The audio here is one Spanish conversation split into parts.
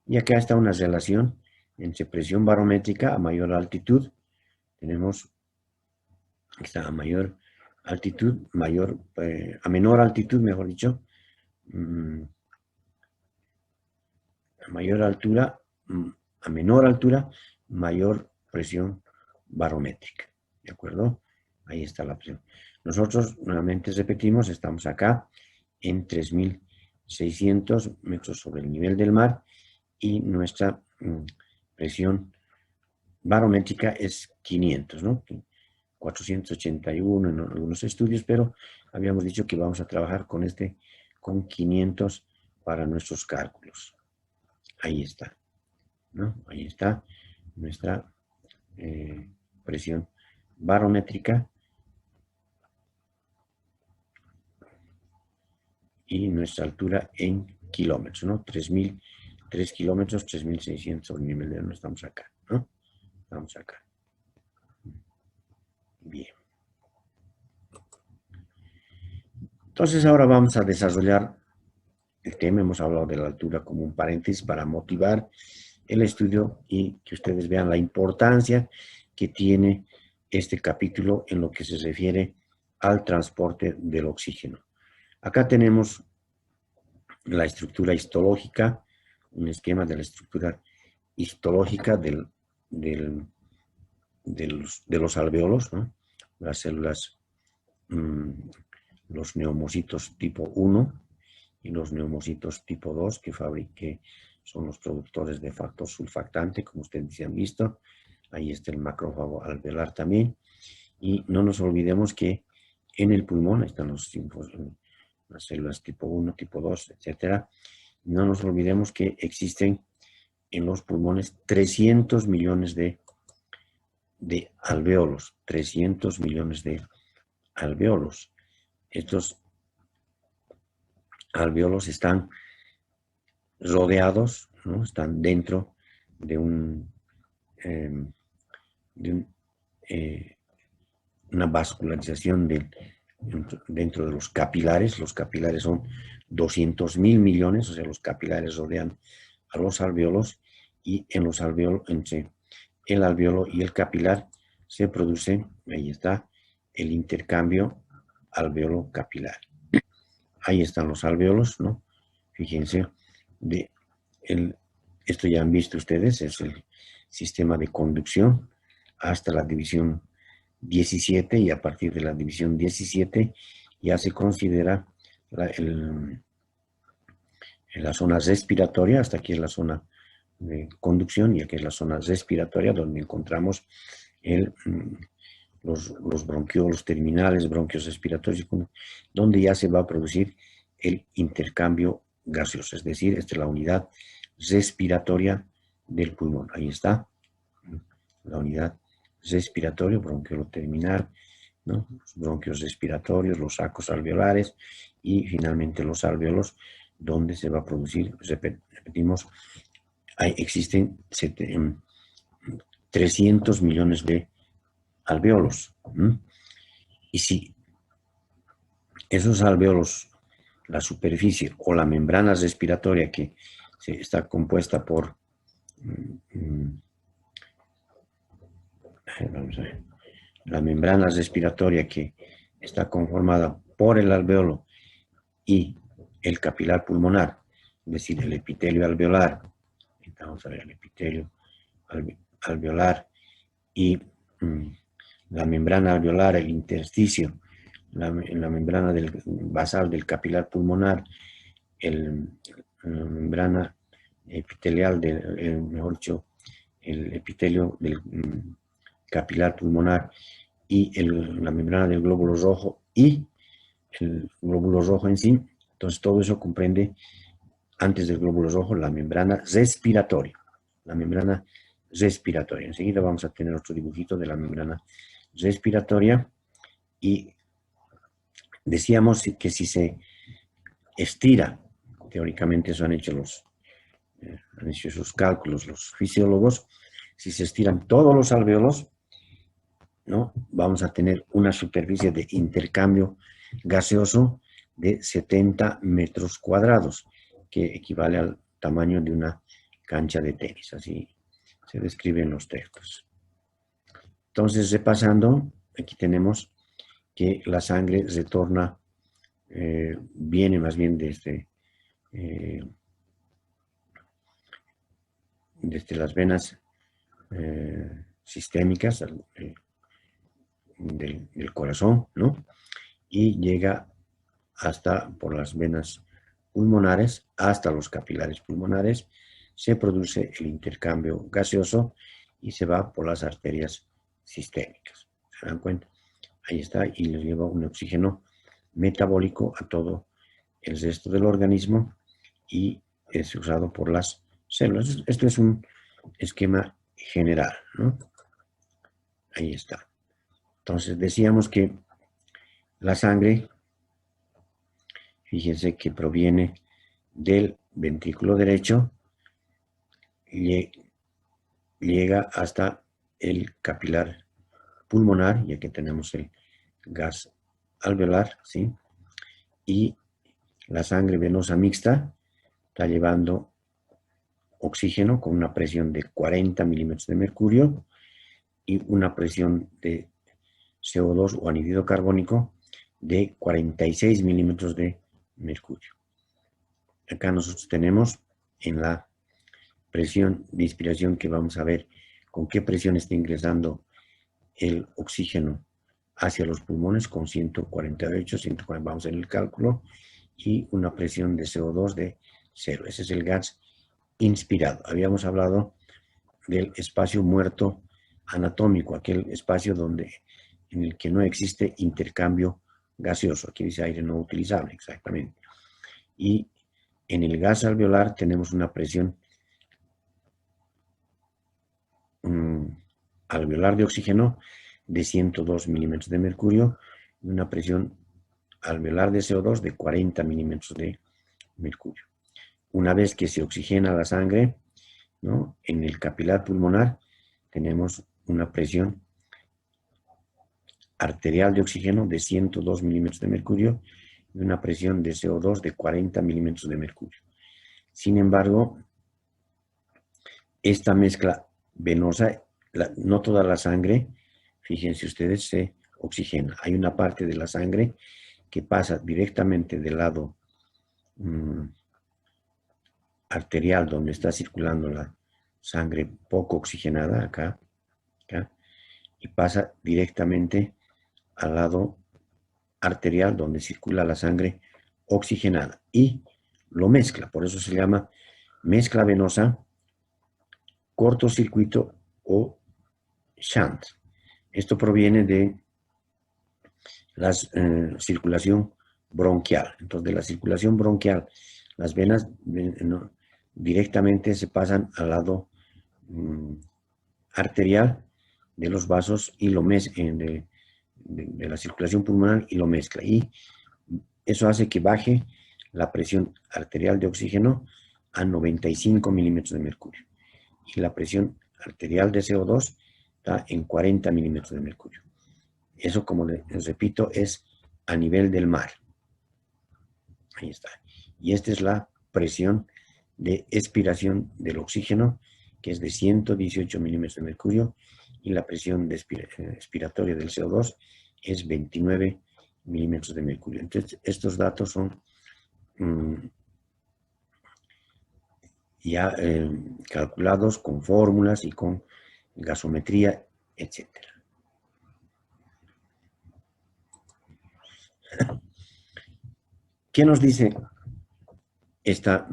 Y acá está una relación entre presión barométrica a mayor altitud. Tenemos, está a mayor altitud, a menor altitud, mejor dicho, a mayor altura, a menor altura, mayor presión barométrica. ¿De acuerdo? Ahí está la opción. Nosotros, nuevamente repetimos, estamos acá en 3.600 metros sobre el nivel del mar y nuestra presión barométrica es 500, ¿no? 481 en algunos estudios, pero habíamos dicho que vamos a trabajar con 500 para nuestros cálculos. Ahí está, ¿no? Ahí está nuestra presión barométrica y nuestra altura en kilómetros, ¿no? 3 kilómetros, 3.600 sobre el nivel del mar, estamos acá, ¿no? Estamos acá. Bien. Entonces ahora vamos a desarrollar el tema. Hemos hablado de la altura como un paréntesis para motivar el estudio y que ustedes vean la importancia que tiene este capítulo en lo que se refiere al transporte del oxígeno. Acá tenemos la estructura histológica, un esquema de la estructura histológica de los alvéolos, ¿no? Las células, los neumocitos tipo 1 y los neumocitos tipo 2 que son los productores de factor surfactante, como ustedes ya han visto. Ahí está el macrófago alveolar también. Y no nos olvidemos que en el pulmón están las células tipo 1, tipo 2, etc. No nos olvidemos que existen en los pulmones 300 millones de alvéolos. 300 millones de alvéolos. Estos alvéolos están rodeados, ¿no? Están dentro de una vascularización dentro de los capilares. Los capilares son 200.000 millones, o sea, los capilares rodean a los alvéolos y en los alvéolos, entre el alvéolo y el capilar se produce, ahí está, el intercambio alvéolo-capilar. Ahí están los alvéolos, ¿no? Fíjense, esto ya han visto ustedes, es el sistema de conducción hasta la división 17, y a partir de la división 17 ya se considera la zona respiratoria. Hasta aquí es la zona de conducción y aquí es la zona respiratoria donde encontramos los bronquiolos terminales, bronquios respiratorios, donde ya se va a producir el intercambio gaseoso, es decir, esta es la unidad respiratoria del pulmón. Ahí está, la unidad respiratoria, bronquiolo terminal, ¿no? Los bronquios respiratorios, los sacos alveolares y finalmente los alvéolos, donde se va a producir, repetimos, existen 300 millones de alvéolos. Y si esos alvéolos, la superficie o la membrana respiratoria que está compuesta por, vamos a ver, la membrana respiratoria que está conformada por el alvéolo y el capilar pulmonar, es decir, el epitelio alveolar, vamos a ver, el epitelio alveolar y la membrana alveolar, el intersticio, la membrana basal del capilar pulmonar, la membrana epitelial, mejor dicho, el epitelio del capilar pulmonar y la membrana del glóbulo rojo y el glóbulo rojo en sí. Entonces todo eso comprende, antes del glóbulo rojo, la membrana respiratoria. La membrana respiratoria. Enseguida vamos a tener otro dibujito de la membrana respiratoria. Y decíamos que si se estira, teóricamente eso han hecho esos cálculos los fisiólogos, si se estiran todos los alvéolos, ¿no? Vamos a tener una superficie de intercambio gaseoso de 70 metros cuadrados, que equivale al tamaño de una cancha de tenis, así se describe en los textos. Entonces, repasando, aquí tenemos que la sangre retorna, viene más bien desde las venas sistémicas del corazón, ¿no? Y llega hasta por las venas pulmonares, hasta los capilares pulmonares, se produce el intercambio gaseoso y se va por las arterias sistémicas. ¿Se dan cuenta? Ahí está, y le lleva un oxígeno metabólico a todo el resto del organismo y es usado por las células. Esto es un esquema general, ¿no? Ahí está. Entonces decíamos que la sangre, fíjense que proviene del ventrículo derecho, llega hasta el capilar pulmonar, ya que tenemos el gas alveolar, ¿sí? Y la sangre venosa mixta está llevando oxígeno con una presión de 40 milímetros de mercurio y una presión de CO2 o anhídrido carbónico de 46 milímetros de mercurio. Acá nosotros tenemos en la presión de inspiración que vamos a ver con qué presión está ingresando el oxígeno hacia los pulmones con 148, 140, vamos en el cálculo, y una presión de CO2 de 0. Ese es el gas inspirado. Habíamos hablado del espacio muerto anatómico, aquel espacio en el que no existe intercambio gaseoso. Aquí dice aire no utilizable, exactamente. Y en el gas alveolar tenemos una presión alveolar de oxígeno de 102 milímetros de mercurio y una presión alveolar de CO2 de 40 milímetros de mercurio. Una vez que se oxigena la sangre, ¿no?, en el capilar pulmonar tenemos una presión arterial de oxígeno de 102 milímetros de mercurio y una presión de CO2 de 40 milímetros de mercurio. Sin embargo, esta mezcla venosa, no toda la sangre, fíjense ustedes, se oxigena. Hay una parte de la sangre que pasa directamente del lado arterial, donde está circulando la sangre poco oxigenada, acá, y pasa directamente al lado arterial, donde circula la sangre oxigenada, y lo mezcla. Por eso se llama mezcla venosa, cortocircuito o shunt. Esto proviene de la circulación bronquial. Entonces, de la circulación bronquial, las venas directamente se pasan al lado arterial de los vasos y lo de la circulación pulmonar y lo mezcla. Y eso hace que baje la presión arterial de oxígeno a 95 milímetros de mercurio. Y la presión arterial de CO2 está en 40 milímetros de mercurio. Eso, como les repito, es a nivel del mar. Ahí está. Y esta es la presión de expiración del oxígeno, que es de 118 milímetros de mercurio, y la presión de expiratoria del CO2 es 29 milímetros de mercurio. Entonces, estos datos son ya calculados con fórmulas y con gasometría, etc. ¿Qué nos dice esta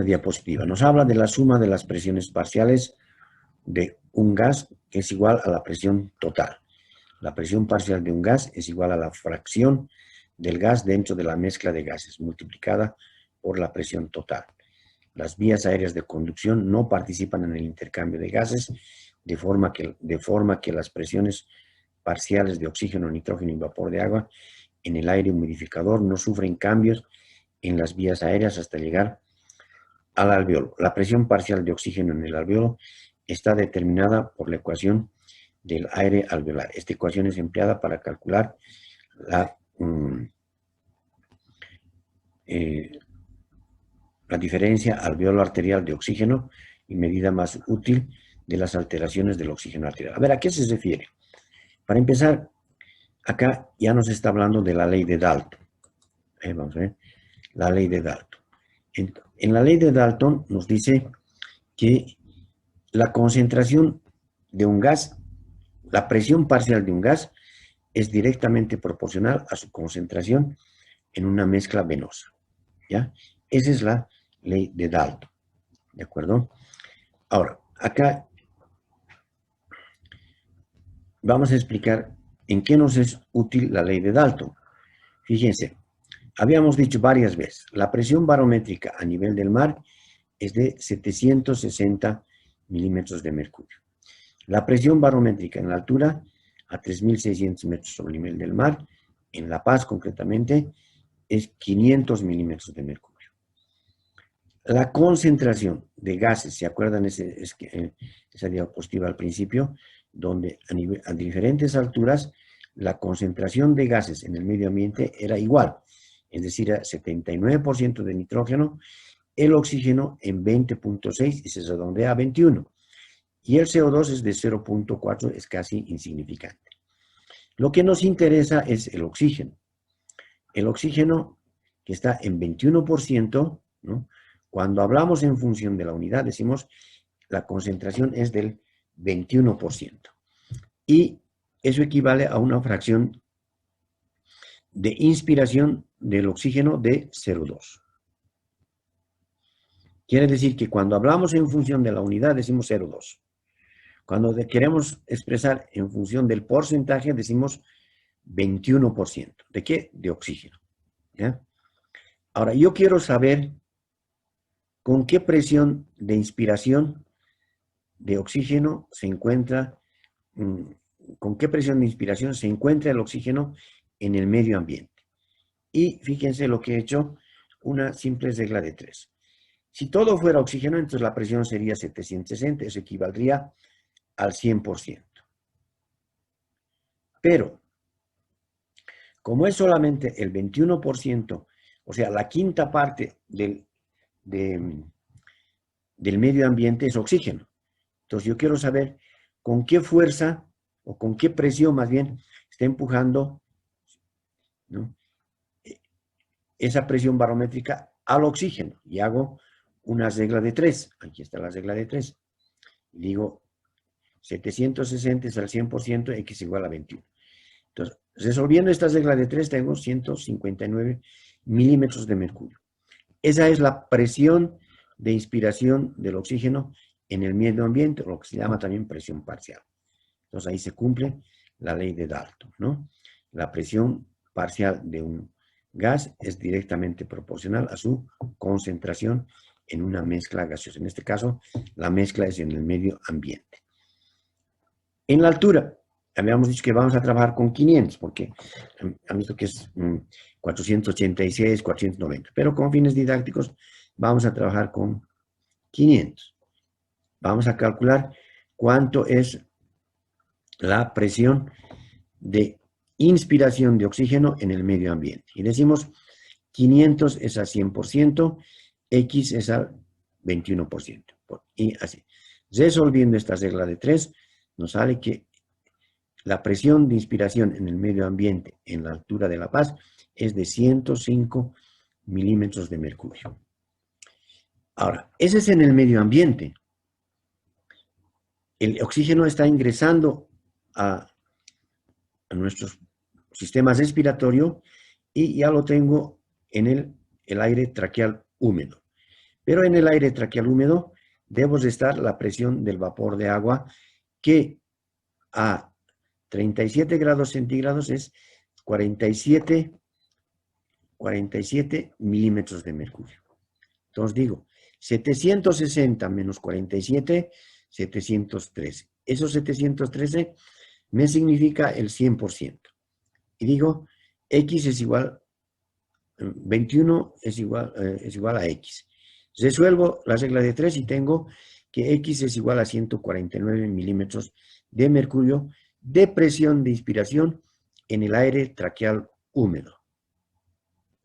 diapositiva? Nos habla de la suma de las presiones parciales de un gas, que es igual a la presión total. La presión parcial de un gas es igual a la fracción del gas dentro de la mezcla de gases, multiplicada por la presión total. Las vías aéreas de conducción no participan en el intercambio de gases, de forma que las presiones parciales de oxígeno, nitrógeno y vapor de agua en el aire humidificador no sufren cambios en las vías aéreas hasta llegar al alveolo. La presión parcial de oxígeno en el alveolo está determinada por la ecuación del aire alveolar. Esta ecuación es empleada para calcular la diferencia alveolo arterial de oxígeno y medida más útil de las alteraciones del oxígeno arterial. A ver, ¿a qué se refiere? Para empezar, acá ya nos está hablando de la ley de Dalton. Vamos a ver, la ley de Dalton. En la ley de Dalton nos dice que la concentración de un gas, la presión parcial de un gas, es directamente proporcional a su concentración en una mezcla venosa. ¿Ya? Esa es la ley de Dalton. ¿De acuerdo? Ahora, acá vamos a explicar en qué nos es útil la ley de Dalton. Fíjense, habíamos dicho varias veces, la presión barométrica a nivel del mar es de 760 milímetros de mercurio. La presión barométrica en la altura, a 3.600 metros sobre el nivel del mar, en La Paz concretamente, es 500 milímetros de mercurio. La concentración de gases, ¿se acuerdan esa diapositiva al principio? Donde a diferentes alturas la concentración de gases en el medio ambiente era igual, es decir, a 79% de nitrógeno, el oxígeno en 20.6 y se redondea a 21. Y el CO2 es de 0.4, es casi insignificante. Lo que nos interesa es el oxígeno. El oxígeno que está en 21%, ¿no? Cuando hablamos en función de la unidad, decimos la concentración es del 21%. Y eso equivale a una fracción de inspiración del oxígeno de 0,2. Quiere decir que cuando hablamos en función de la unidad, decimos 0,2. Cuando queremos expresar en función del porcentaje, decimos 21%. ¿De qué? De oxígeno. ¿Ya? Ahora, yo quiero saber con qué presión de inspiración de oxígeno se encuentra, con qué presión de inspiración se encuentra el oxígeno en el medio ambiente. Y fíjense lo que he hecho, una simple regla de 3. Si todo fuera oxígeno, entonces la presión sería 760, eso equivaldría al 100%. Pero, como es solamente el 21%, o sea, la quinta parte del medio ambiente es oxígeno. Entonces yo quiero saber con qué fuerza, o con qué presión más bien, está empujando, ¿no?, esa presión barométrica al oxígeno. Y hago una regla de 3. Aquí está la regla de 3. Y digo, 760 es al 100%, x igual a 21. Entonces, resolviendo esta regla de 3, tengo 159 milímetros de mercurio. Esa es la presión de inspiración del oxígeno en el medio ambiente, lo que se llama también presión parcial. Entonces, ahí se cumple la ley de Dalton, ¿no? La presión parcial de un gas es directamente proporcional a su concentración en una mezcla gaseosa. En este caso, la mezcla es en el medio ambiente. En la altura, habíamos dicho que vamos a trabajar con 500, porque han visto que es 486, 490, pero con fines didácticos vamos a trabajar con 500. Vamos a calcular cuánto es la presión de inspiración de oxígeno en el medio ambiente. Y decimos 500 es al 100%, X es al 21%. Y así. Resolviendo esta regla de 3, nos sale que la presión de inspiración en el medio ambiente en la altura de La Paz es de 105 milímetros de mercurio. Ahora, ese es en el medio ambiente. El oxígeno está ingresando a nuestros sistemas respiratorios y ya lo tengo en el aire traqueal húmedo. Pero en el aire traqueal húmedo debe estar la presión del vapor de agua, que a 37 grados centígrados es 47 milímetros de mercurio. Entonces digo, 760 menos 47, 713. Esos 713 me significa el 100%. Y digo, X es igual, 21 es igual a X. Resuelvo la regla de 3 y tengo que X es igual a 149 milímetros de mercurio de presión de inspiración en el aire traqueal húmedo.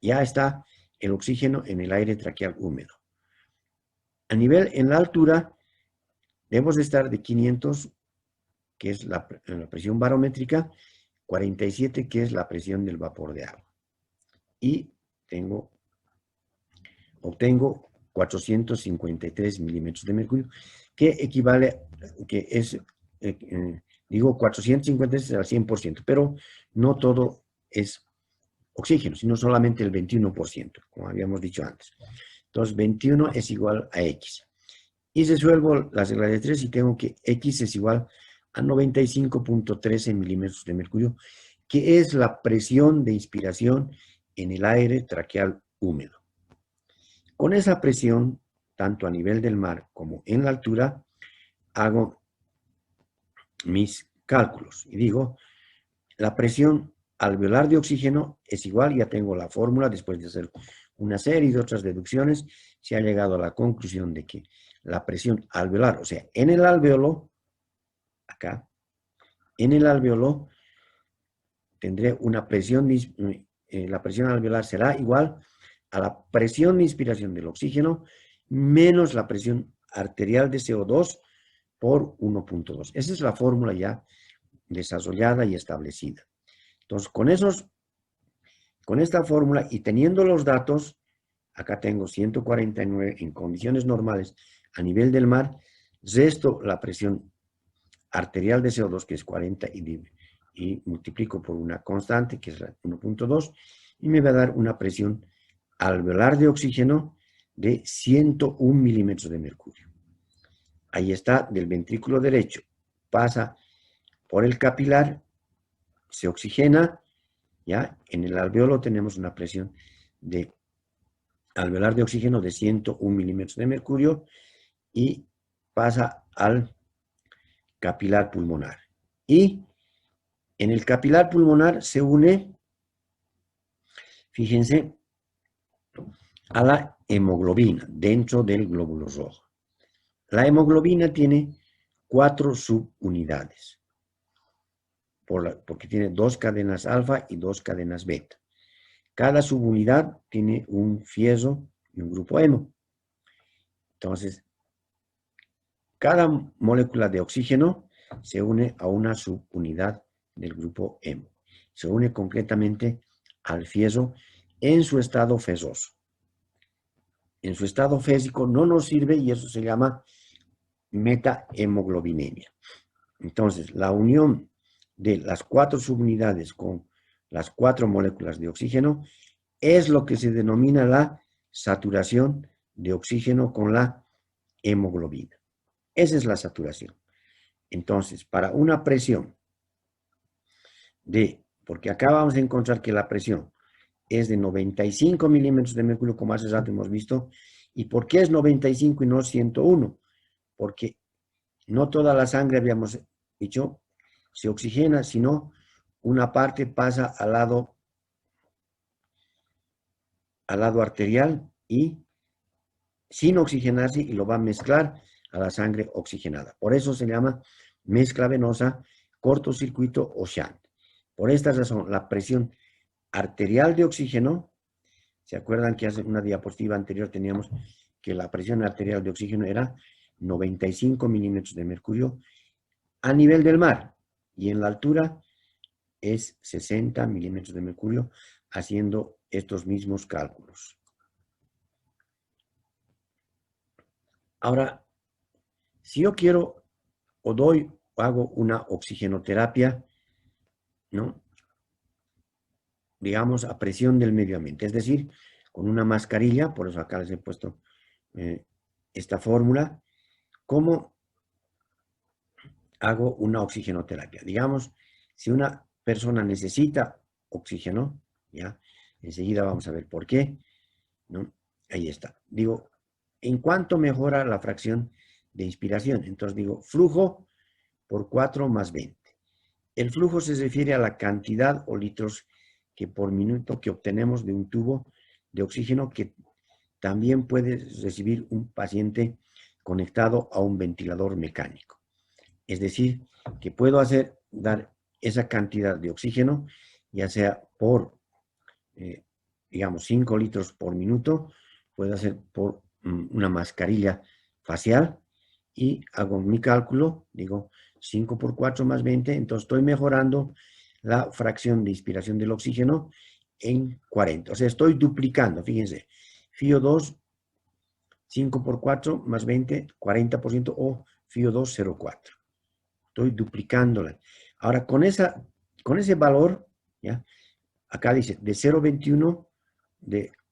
Ya está el oxígeno en el aire traqueal húmedo. en la altura, debemos estar de 500, que es la presión barométrica, 47, que es la presión del vapor de agua. Y obtengo 453 milímetros de mercurio, que equivale, que es, digo 453 al 100%, pero no todo es oxígeno, sino solamente el 21%, como habíamos dicho antes. Entonces, 21 es igual a X. Y resuelvo las reglas de 3 y tengo que X es igual a 95.13 milímetros de mercurio, que es la presión de inspiración en el aire traqueal húmedo. Con esa presión, tanto a nivel del mar como en la altura, hago mis cálculos y digo, la presión alveolar de oxígeno es igual, ya tengo la fórmula, después de hacer una serie de otras deducciones, se ha llegado a la conclusión de que la presión alveolar, o sea, en el alveolo, acá, en el alveolo, tendré una presión, la presión alveolar será igual a la presión de inspiración del oxígeno menos la presión arterial de CO2 por 1.2. Esa es la fórmula ya desarrollada y establecida. Entonces, con esta fórmula y teniendo los datos, acá tengo 149 en condiciones normales a nivel del mar, resto la presión arterial de CO2, que es 40, y multiplico por una constante, que es 1.2, y me va a dar una presión alveolar de oxígeno de 101 milímetros de mercurio. Ahí está, del ventrículo derecho, pasa por el capilar, se oxigena, ¿ya? En el alveolo tenemos una presión de alveolar de oxígeno de 101 milímetros de mercurio y pasa al capilar pulmonar. Y en el capilar pulmonar se une, fíjense, a la hemoglobina dentro del glóbulo rojo. La hemoglobina tiene 4 subunidades, porque tiene 2 cadenas alfa y 2 cadenas beta. Cada subunidad tiene un fieso y un grupo hemo. Entonces, cada molécula de oxígeno se une a una subunidad del grupo hemo. Se une concretamente al fieso en su estado fesoso. En su estado fésico no nos sirve y eso se llama metahemoglobinemia. Entonces, la unión de las 4 subunidades con las 4 moléculas de oxígeno es lo que se denomina la saturación de oxígeno con la hemoglobina. Esa es la saturación. Entonces, para una presión porque acá vamos a encontrar que la presión es de 95 milímetros de mercurio, como hace rato hemos visto. ¿Y por qué es 95 y no 101? Porque no toda la sangre, habíamos dicho, se oxigena, sino una parte pasa al lado arterial y sin oxigenarse y lo va a mezclar a la sangre oxigenada. Por eso se llama mezcla venosa, cortocircuito o shunt. Por esta razón, la presión arterial de oxígeno, ¿se acuerdan que hace una diapositiva anterior teníamos que la presión arterial de oxígeno era 95 milímetros de mercurio a nivel del mar? Y en la altura es 60 milímetros de mercurio, haciendo estos mismos cálculos. Ahora, si yo quiero o hago una oxigenoterapia, ¿no? Digamos, a presión del medio ambiente, es decir, con una mascarilla, por eso acá les he puesto esta fórmula, ¿cómo hago una oxigenoterapia? Digamos, si una persona necesita oxígeno, ¿ya? Enseguida vamos a ver por qué, ¿no? Ahí está. Digo, ¿en cuánto mejora la fracción de inspiración? Entonces digo, flujo por 4 más 20. El flujo se refiere a la cantidad o litros que por minuto que obtenemos de un tubo de oxígeno que también puede recibir un paciente conectado a un ventilador mecánico. Es decir, que puedo dar esa cantidad de oxígeno, ya sea por, digamos, 5 litros por minuto, puedo hacer por una mascarilla facial y hago mi cálculo, digo 5 por 4 más 20, entonces estoy mejorando la fracción de inspiración del oxígeno en 40. O sea, estoy duplicando, fíjense, FiO2, 5 por 4 más 20, 40%, o FiO2, 0,4. Estoy duplicándola. Ahora, con ese valor, ¿ya? Acá dice de 0,21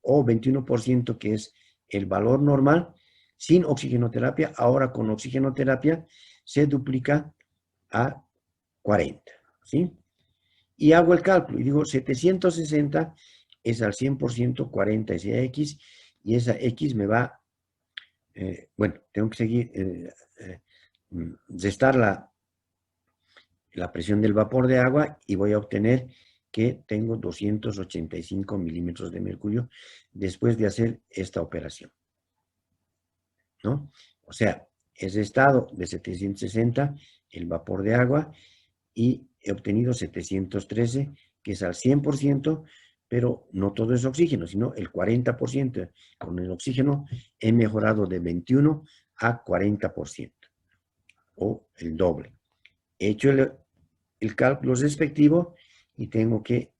o 21%, que es el valor normal, sin oxigenoterapia. Ahora con oxigenoterapia se duplica a 40, ¿sí? Y hago el cálculo y digo 760 es al 100%, 40 es X, y esa X me va, bueno, tengo que seguir, restar la presión del vapor de agua y voy a obtener que tengo 285 milímetros de mercurio después de hacer esta operación, ¿no? O sea, es estado de 760 el vapor de agua y he obtenido 713, que es al 100%, pero no todo es oxígeno, sino el 40%. Con el oxígeno he mejorado de 21 a 40%, o el doble. He hecho el cálculo respectivo y tengo que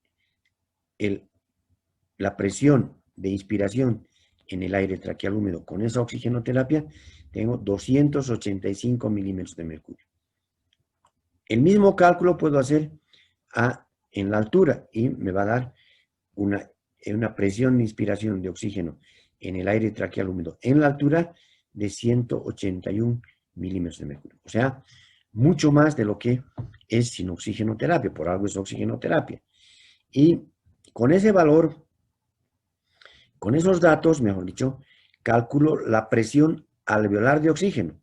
la presión de inspiración en el aire traqueal húmedo con esa oxigenoterapia, tengo 285 milímetros de mercurio. El mismo cálculo puedo hacer en la altura y me va a dar una presión de inspiración de oxígeno en el aire traqueal húmedo en la altura de 181 milímetros de mercurio. O sea, mucho más de lo que es sin oxigenoterapia, por algo es oxigenoterapia. Y con ese valor, con esos datos, mejor dicho, calculo la presión alveolar de oxígeno.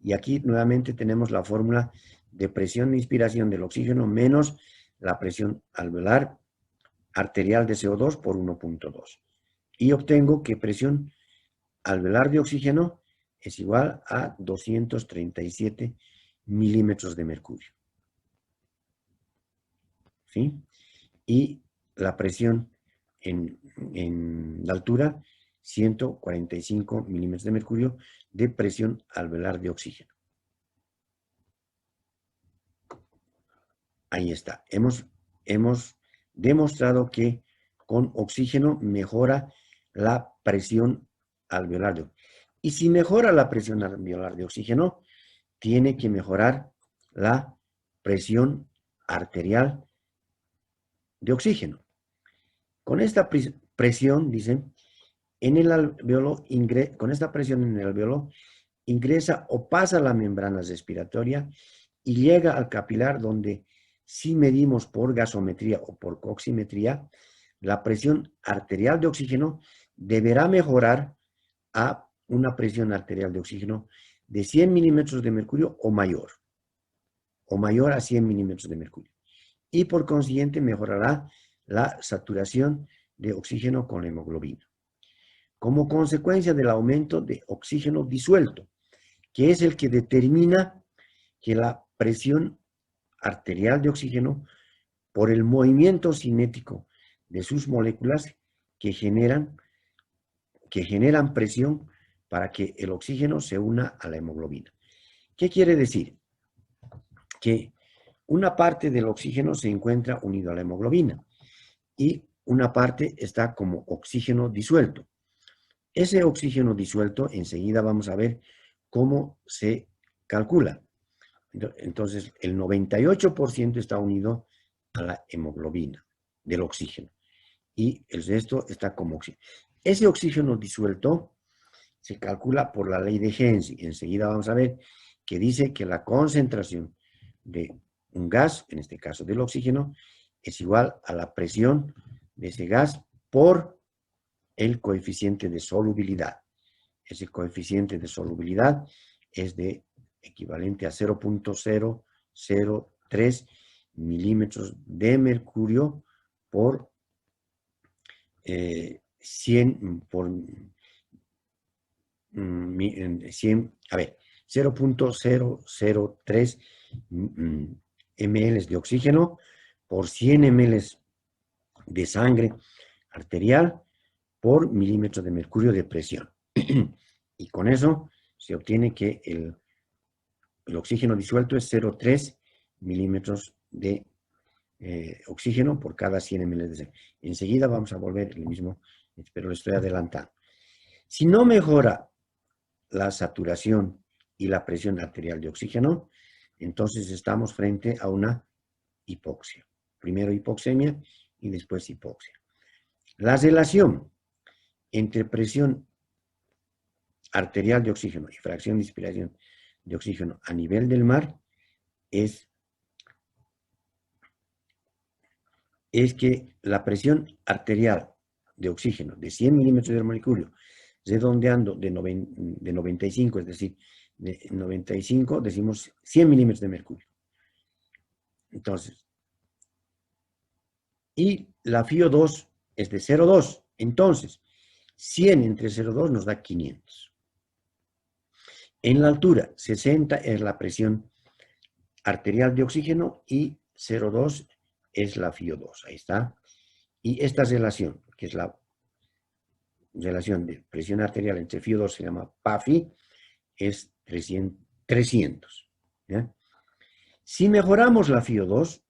Y aquí nuevamente tenemos la fórmula de presión de inspiración del oxígeno menos la presión alveolar arterial de CO2 por 1.2. Y obtengo que presión alveolar de oxígeno es igual a 237 milímetros de mercurio. ¿Sí? Y la presión en la altura, 145 milímetros de mercurio de presión alveolar de oxígeno. Ahí está. Hemos demostrado que con oxígeno mejora la presión alveolar de oxígeno. Y si mejora la presión alveolar de oxígeno, tiene que mejorar la presión arterial de oxígeno. Con esta presión, dicen, en el alveolo, con esta presión en el alveolo, ingresa o pasa la membrana respiratoria y llega al capilar, donde si medimos por gasometría o por oximetría, la presión arterial de oxígeno deberá mejorar a una presión arterial de oxígeno de 100 milímetros de mercurio o mayor a 100 milímetros de mercurio. Y por consiguiente mejorará la saturación de oxígeno con la hemoglobina. Como consecuencia del aumento de oxígeno disuelto, que es el que determina que la presión arterial de oxígeno, por el movimiento cinético de sus moléculas que generan presión para que el oxígeno se una a la hemoglobina. ¿Qué quiere decir? Que una parte del oxígeno se encuentra unido a la hemoglobina y una parte está como oxígeno disuelto. Ese oxígeno disuelto, enseguida vamos a ver cómo se calcula. Entonces, el 98% está unido a la hemoglobina del oxígeno y el resto está como oxígeno. Ese oxígeno disuelto se calcula por la ley de Henry. Enseguida vamos a ver que dice que la concentración de un gas, en este caso del oxígeno, es igual a la presión de ese gas por el coeficiente de solubilidad. Ese coeficiente de solubilidad es equivalente a 0.003 milímetros de mercurio por 100 por 100, a ver, 0.003 ml de oxígeno por 100 ml de sangre arterial por milímetro de mercurio de presión. Y con eso se obtiene que el oxígeno disuelto es 0,3 milímetros de oxígeno por cada 100 ml de sangre. Enseguida vamos a volver el mismo, pero le estoy adelantando. Si no mejora la saturación y la presión arterial de oxígeno, entonces estamos frente a una hipoxia. Primero hipoxemia y después hipoxia. La relación entre presión arterial de oxígeno y fracción de inspiración de oxígeno a nivel del mar es que la presión arterial de oxígeno de 100 milímetros de mercurio, redondeando de 95, es decir, de 95 decimos 100 milímetros de mercurio. Entonces, y la FiO2 es de 0,2. Entonces, 100 entre 0,2 nos da 500. En la altura, 60 es la presión arterial de oxígeno y 0,2 es la FiO2. Ahí está. Y esta relación, que es la relación de presión arterial entre FiO2, se llama PAFI, es 300. ¿Ya? Si mejoramos la FiO2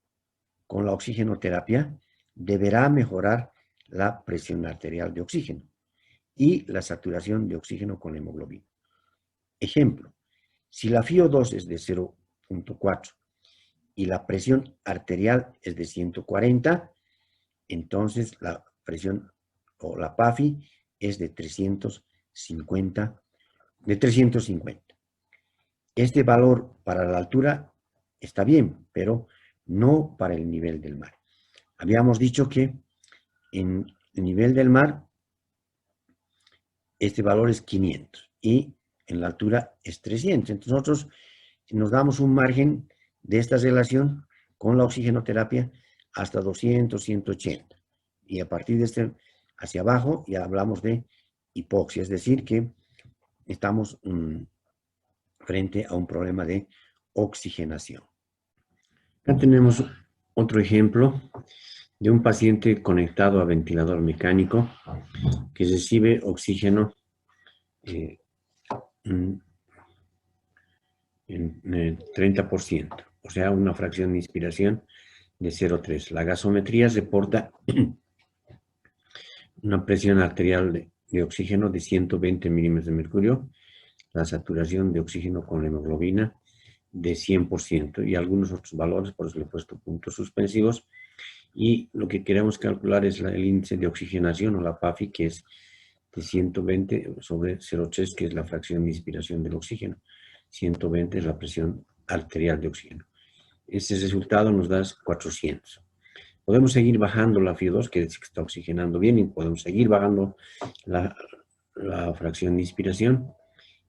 con la oxigenoterapia, deberá mejorar la presión arterial de oxígeno y la saturación de oxígeno con hemoglobina. Ejemplo, si la FiO2 es de 0,4 y la presión arterial es de 140, entonces la presión o la PAFI es de 350. Este valor para la altura está bien, pero no para el nivel del mar. Habíamos dicho que en el nivel del mar este valor es 500 y en la altura es 300. Entonces nosotros nos damos un margen de esta relación con la oxigenoterapia hasta 200, 180. Y a partir de este hacia abajo ya hablamos de hipoxia, es decir, que estamos frente a un problema de oxigenación. Acá tenemos otro ejemplo de un paciente conectado a ventilador mecánico que recibe oxígeno en 30%, o sea, una fracción de inspiración de 0,3. La gasometría reporta una presión arterial de oxígeno de 120 milímetros de mercurio, la saturación de oxígeno con hemoglobina de 100% y algunos otros valores, por eso le he puesto puntos suspensivos. Y lo que queremos calcular es el índice de oxigenación o la PAFI, que es de 120 sobre 0,3, que es la fracción de inspiración del oxígeno. 120 es la presión arterial de oxígeno. Ese resultado nos da 400. Podemos seguir bajando la FiO2, que está oxigenando bien, y podemos seguir bajando la fracción de inspiración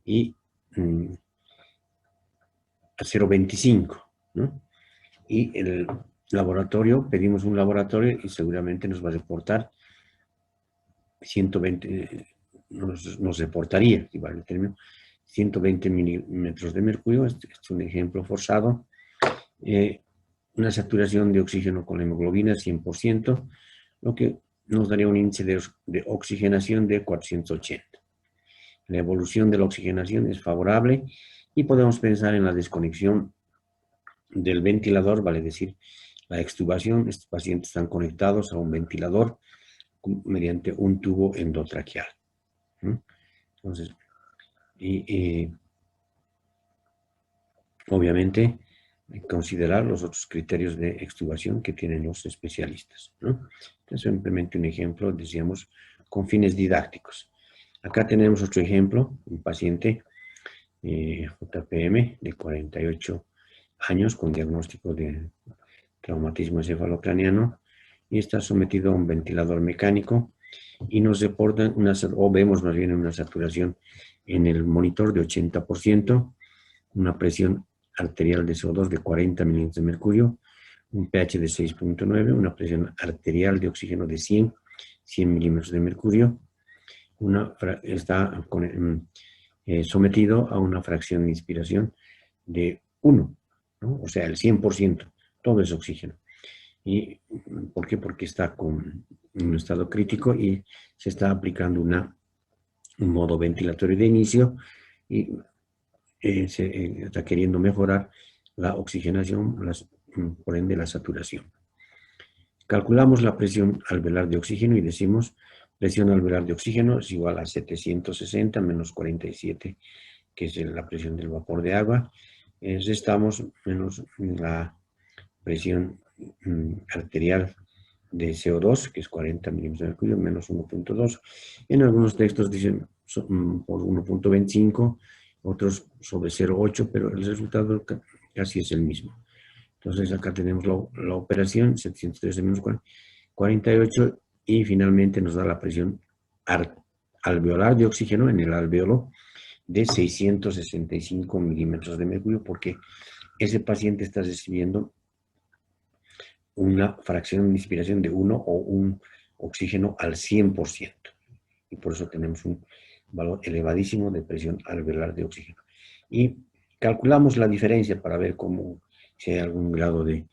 y a 0,25, ¿no? Y el laboratorio, pedimos un laboratorio y seguramente nos va a reportar 120, nos reportaría, si vale el término, 120 milímetros de mercurio. Este es un ejemplo forzado. Una saturación de oxígeno con hemoglobina 100%, lo que nos daría un índice de oxigenación de 480. La evolución de la oxigenación es favorable y podemos pensar en la desconexión del ventilador, vale decir, la extubación. Estos pacientes están conectados a un ventilador mediante un tubo endotraqueal. Entonces, obviamente, considerar los otros criterios de extubación que tienen los especialistas, ¿no? Es simplemente un ejemplo, decíamos, con fines didácticos. Acá tenemos otro ejemplo, un paciente JPM de 48 años con diagnóstico de traumatismo encefalocraniano y está sometido a un ventilador mecánico y nos reportan o vemos más bien una saturación en el monitor de 80%, una presión arterial de CO2 de 40 milímetros de mercurio, un pH de 6.9, una presión arterial de oxígeno de 100 milímetros de mercurio, está sometido a una fracción de inspiración de 1, ¿no? O sea, el 100%, todo es oxígeno. ¿Y por qué? Porque está en un estado crítico y se está aplicando un modo ventilatorio de inicio y se está queriendo mejorar la oxigenación, por ende la saturación. Calculamos la presión alveolar de oxígeno y decimos presión alveolar de oxígeno es igual a 760 menos 47, que es la presión del vapor de agua. Restamos menos la presión arterial de CO2, que es 40 milímetros de mercurio, menos 1.2. En algunos textos dicen por 1.25, otros sobre 0.8, pero el resultado casi es el mismo. Entonces acá tenemos la operación, 713 menos 48, y finalmente nos da la presión alveolar de oxígeno en el alveolo de 665 milímetros de mercurio, porque ese paciente está recibiendo una fracción de inspiración de 1 o un oxígeno al 100%. Y por eso tenemos un valor elevadísimo de presión alveolar de oxígeno. Y calculamos la diferencia para ver si hay algún grado de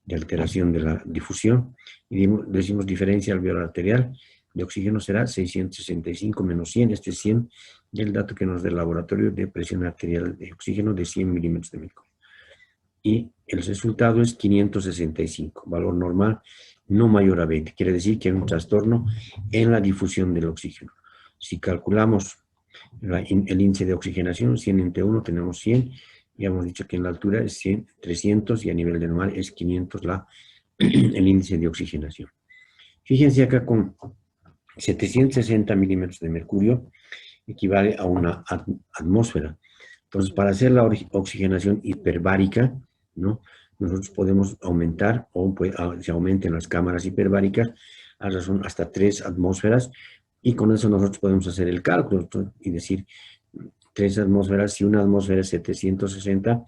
alteración de la difusión. Y decimos diferencia alveolar arterial de oxígeno será 665 menos 100, este es 100 del dato que nos da el laboratorio de presión arterial de oxígeno de 100 milímetros de mercurio. Y el resultado es 565, valor normal no mayor a 20. Quiere decir que hay un trastorno en la difusión del oxígeno. Si calculamos el índice de oxigenación, 100 entre 1 tenemos 100. Ya hemos dicho que en la altura es 100, 300 y a nivel del mar es 500 el índice de oxigenación. Fíjense acá con 760 milímetros de mercurio equivale a una atmósfera. Entonces, para hacer la oxigenación hiperbárica, ¿no? Nosotros podemos aumentar, o se aumenten las cámaras hiperbáricas a razón hasta 3 atmósferas, y con eso nosotros podemos hacer el cálculo y decir 3 atmósferas, si una atmósfera es 760,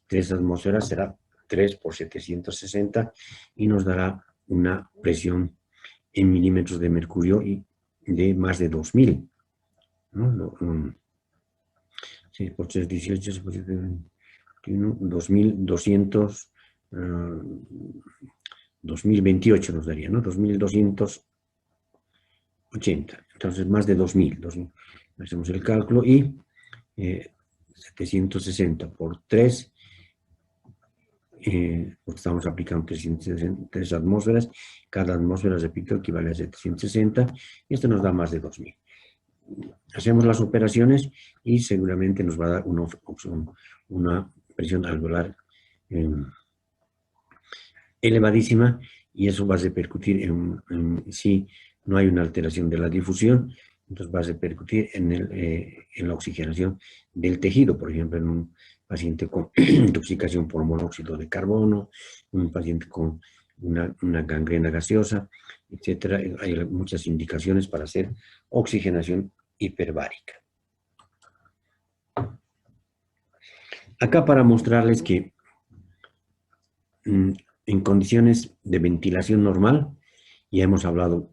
3 atmósferas será 3 por 760 y nos dará una presión en milímetros de mercurio y de más de 2000, ¿no? 6 por 3, 18, 6 por 7, 21, 2200, 2028 nos daría, ¿no? 2280. Entonces, más de 2000. Hacemos el cálculo y 760 por 3, porque estamos aplicando 3 atmósferas. Cada atmósfera, repito, equivale a 760 y esto nos da más de 2000. Hacemos las operaciones y seguramente nos va a dar una presión alveolar elevadísima, y eso va a repercutir si no hay una alteración de la difusión, entonces va a repercutir en la oxigenación del tejido, por ejemplo, en un paciente con intoxicación por monóxido de carbono, un paciente con una gangrena gaseosa, etcétera. Hay muchas indicaciones para hacer oxigenación hiperbárica. Acá para mostrarles que en condiciones de ventilación normal, ya hemos hablado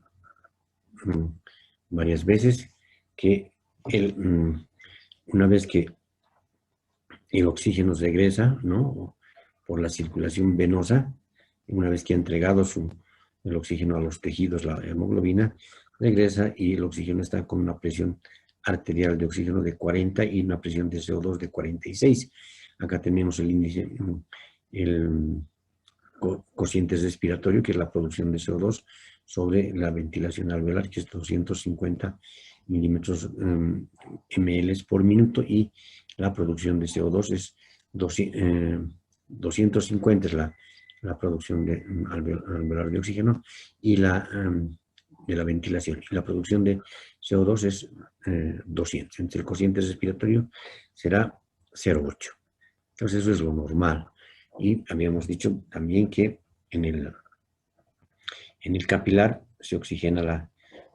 varias veces que una vez que el oxígeno regresa, ¿no?, por la circulación venosa, una vez que ha entregado el oxígeno a los tejidos, la hemoglobina, regresa y el oxígeno está con una presión arterial de oxígeno de 40 y una presión de CO2 de 46. Acá tenemos el índice, el cociente respiratorio, que es la producción de CO2, sobre la ventilación alveolar, que es 250 milímetros ml por minuto, y la producción de CO2 es 250, es la producción alveolar de oxígeno, y de la ventilación. Y la producción de CO2 es 200. Entre el cociente respiratorio será 0,8. Entonces eso es lo normal. Y habíamos dicho también que en el capilar se oxigena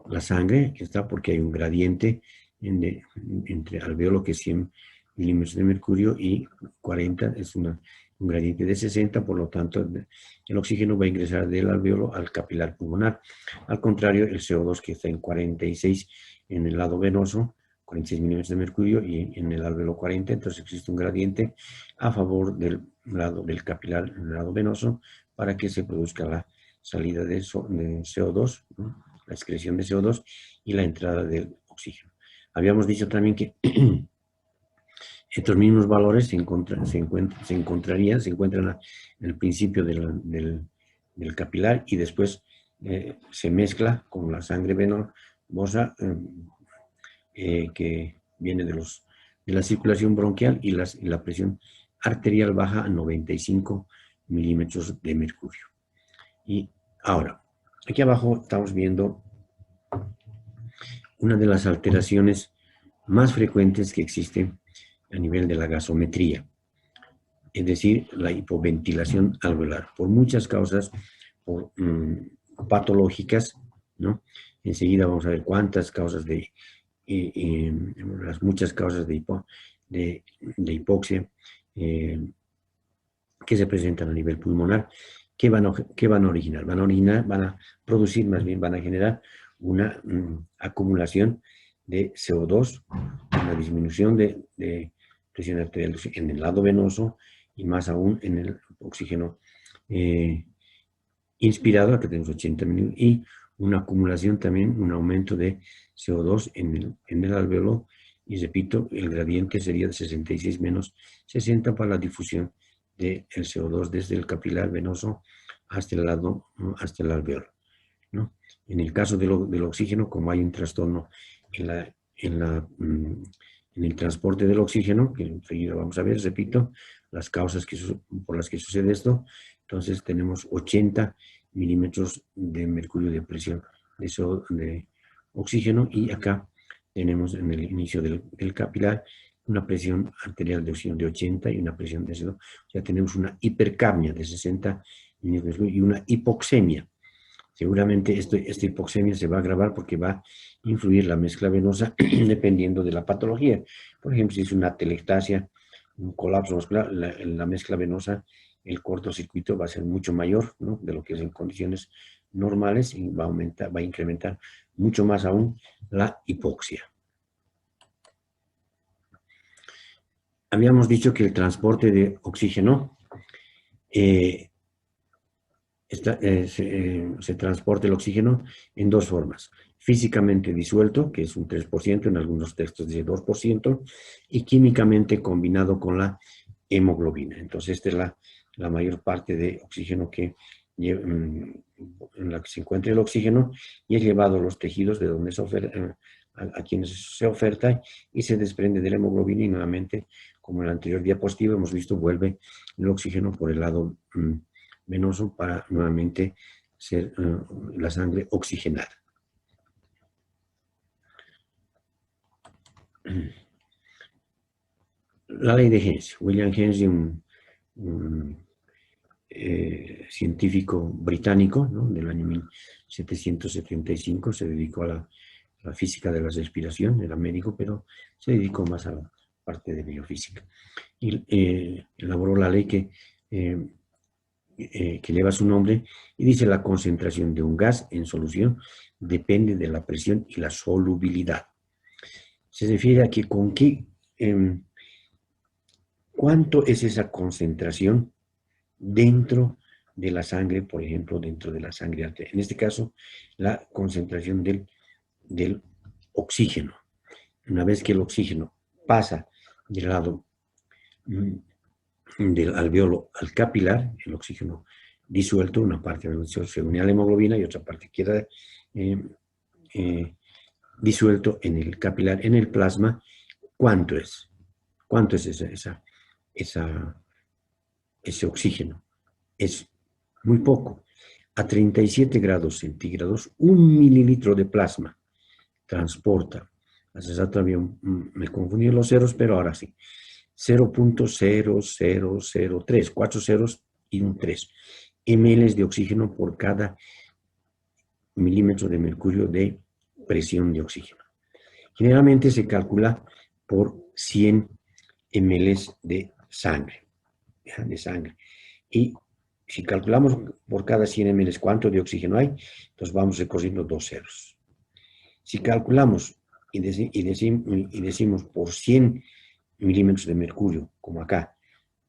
la sangre, que está porque hay un gradiente entre alveolo, que es 100 milímetros de mercurio, y 40 es un gradiente de 60, por lo tanto el oxígeno va a ingresar del alveolo al capilar pulmonar. Al contrario, el CO2, que está en 46 en el lado venoso, 46 milímetros de mercurio, y en el alveolo 40, entonces existe un gradiente a favor del lado del capilar, en el lado venoso, para que se produzca la salida de CO2, ¿no?, la excreción de CO2 y la entrada del oxígeno. Habíamos dicho también que estos mismos valores se encuentran en el principio del capilar y después se mezcla con la sangre venosa que viene de la circulación bronquial y la presión arterial baja a 95 milímetros de mercurio. Y ahora, aquí abajo estamos viendo una de las alteraciones más frecuentes que existen a nivel de la gasometría, es decir, la hipoventilación alveolar, por muchas causas patológicas, ¿no? Enseguida vamos a ver cuántas causas las muchas causas de hipoxia que se presentan a nivel pulmonar, ¿qué van a originar? Van a producir, más bien van a generar una acumulación de CO2, una disminución de presión arterial en el lado venoso y más aún en el oxígeno inspirado, que tenemos 80 minutos, y una acumulación también, un aumento de CO2 en el alveolo, y repito, el gradiente sería de 66 menos 60 para la difusión del CO2 desde el capilar venoso hasta el lado, hasta el alveolo, ¿no? En el caso del oxígeno, como hay un trastorno en el transporte del oxígeno, que enseguida vamos a ver, repito, las causas por las que sucede esto, entonces tenemos 80 milímetros de mercurio de presión de oxígeno, y acá tenemos en el inicio del capilar una presión arterial de oxígeno de 80 y una presión de CO2. O sea, tenemos una hipercapnia de 60 milímetros y una hipoxemia. Seguramente esta hipoxemia se va a agravar porque va a influir la mezcla venosa dependiendo de la patología. Por ejemplo, si es una atelectasia, un colapso vascular, la mezcla venosa, el cortocircuito va a ser mucho mayor, ¿no?, de lo que es en condiciones normales, y va a incrementar mucho más aún la hipoxia. Habíamos dicho que el transporte de oxígeno se transporta el oxígeno en dos formas: físicamente disuelto, que es un 3%, en algunos textos dice 2%, y químicamente combinado con la hemoglobina. Entonces, esta es la mayor parte de oxígeno en la que se encuentra el oxígeno, y es llevado a los tejidos de donde a quienes se oferta, y se desprende de la hemoglobina, y nuevamente, como en la anterior diapositiva hemos visto, vuelve el oxígeno por el lado venoso para nuevamente ser la sangre oxigenada. La ley de Henry. William Henry, un científico británico, ¿no?, del año 1775, se dedicó a la física de la respiración, era médico, pero se dedicó más a la parte de biofísica. Y elaboró la ley que lleva su nombre, y dice: la concentración de un gas en solución depende de la presión y la solubilidad. Se refiere a que ¿cuánto es esa concentración dentro de la sangre? Por ejemplo, dentro de la sangre arterial. En este caso, la concentración del oxígeno. Una vez que el oxígeno pasa del lado del alveolo al capilar, el oxígeno disuelto, una parte se une a la hemoglobina y otra parte queda disuelto en el capilar, en el plasma. ¿Cuánto es? ¿Cuánto es ese oxígeno? Es muy poco. A 37 grados centígrados, 1 mililitro de plasma transporta, hace rato me confundí los ceros, pero ahora sí, 0.0003, 4 ceros y un 3 ml de oxígeno por cada milímetro de mercurio de presión de oxígeno. Generalmente se calcula por 100 ml de sangre. Y si calculamos por cada 100 ml cuánto de oxígeno hay, entonces vamos recorriendo 2 ceros. Si calculamos y decimos por 100 milímetros de mercurio, como acá,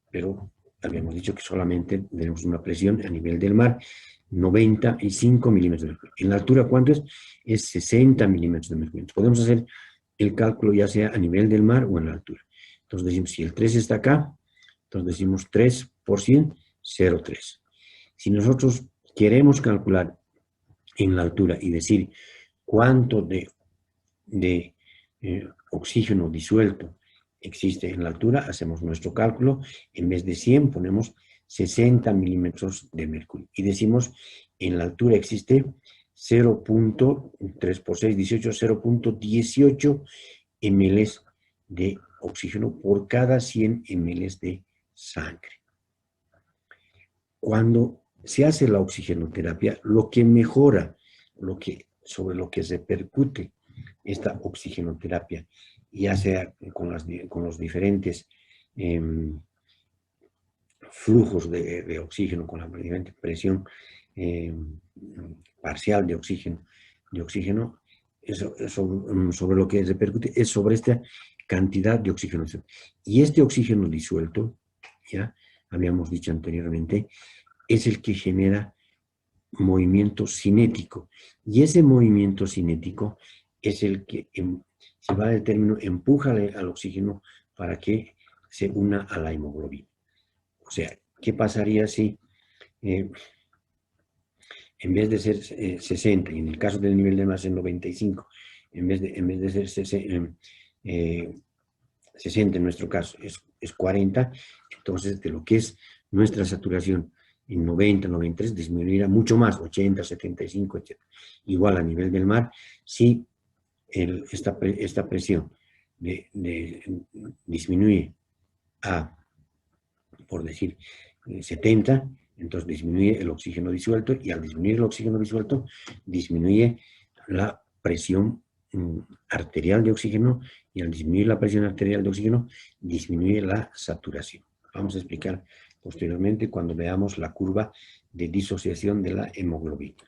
pero habíamos dicho que solamente tenemos una presión a nivel del mar, 95 milímetros de mercurio. En la altura, ¿cuánto es? Es 60 milímetros de mercurio. Entonces, podemos hacer el cálculo ya sea a nivel del mar o en la altura. Entonces decimos, si el 3 está acá, entonces decimos 3 por 100, 0,3. Si nosotros queremos calcular en la altura y decir cuánto de oxígeno disuelto existe en la altura, hacemos nuestro cálculo, en vez de 100 ponemos 60 milímetros de mercurio. Y decimos, en la altura existe 0.3 por 6, 18, 0.18 ml de oxígeno por cada 100 ml de sangre. Cuando se hace la oxigenoterapia, lo que mejora, sobre lo que repercute esta oxigenoterapia, ya sea con los diferentes flujos de oxígeno, con la diferente presión parcial de oxígeno, sobre lo que repercute es sobre esta cantidad de oxígeno. Y este oxígeno disuelto, ya habíamos dicho anteriormente, es el que genera movimiento cinético. Y ese movimiento cinético es el que, se va del término, empuja al oxígeno para que se una a la hemoglobina. O sea, ¿qué pasaría si en vez de ser 60, y en el caso del nivel de mar es 95, en vez de ser 60 en nuestro caso es 40, entonces de lo que es nuestra saturación en 90, 93, disminuirá mucho más, 80, 75, etc. Igual a nivel del mar, si esta presión disminuye a, por decir, 70, entonces disminuye el oxígeno disuelto, y al disminuir el oxígeno disuelto, disminuye la presión arterial de oxígeno, y al disminuir la presión arterial de oxígeno, disminuye la saturación. Vamos a explicar posteriormente cuando veamos la curva de disociación de la hemoglobina.